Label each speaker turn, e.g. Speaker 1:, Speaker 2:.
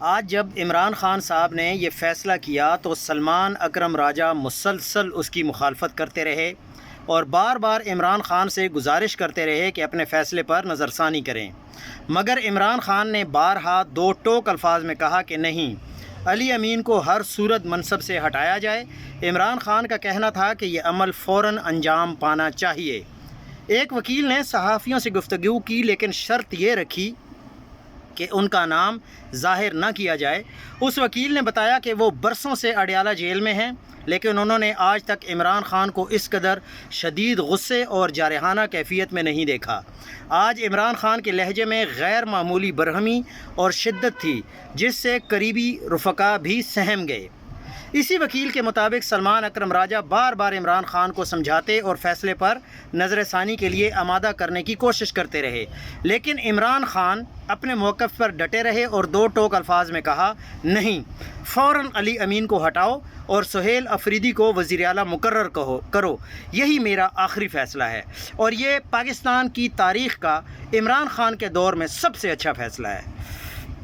Speaker 1: آج جب عمران خان صاحب نے یہ فیصلہ کیا تو سلمان اکرم راجہ مسلسل اس کی مخالفت کرتے رہے اور بار بار عمران خان سے گزارش کرتے رہے کہ اپنے فیصلے پر نظر ثانی کریں، مگر عمران خان نے بارہا دو ٹوک الفاظ میں کہا کہ نہیں، علی امین کو ہر صورت منصب سے ہٹایا جائے۔ عمران خان کا کہنا تھا کہ یہ عمل فوراً انجام پانا چاہیے۔ ایک وکیل نے صحافیوں سے گفتگو کی لیکن شرط یہ رکھی کہ ان کا نام ظاہر نہ کیا جائے۔ اس وکیل نے بتایا کہ وہ برسوں سے اڈیالہ جیل میں ہیں، لیکن انہوں نے آج تک عمران خان کو اس قدر شدید غصے اور جارحانہ کیفیت میں نہیں دیکھا۔ آج عمران خان کے لہجے میں غیر معمولی برہمی اور شدت تھی، جس سے قریبی رفقا بھی سہم گئے۔ اسی وکیل کے مطابق سلمان اکرم راجہ بار بار عمران خان کو سمجھاتے اور فیصلے پر نظر ثانی کے لیے آمادہ کرنے کی کوشش کرتے رہے، لیکن عمران خان اپنے موقف پر ڈٹے رہے اور دو ٹوک الفاظ میں کہا، نہیں، فوراً علی امین کو ہٹاؤ اور سہیل افریدی کو وزیر اعلیٰ مقرر کرو، یہی میرا آخری فیصلہ ہے، اور یہ پاکستان کی تاریخ کا عمران خان کے دور میں سب سے اچھا فیصلہ ہے۔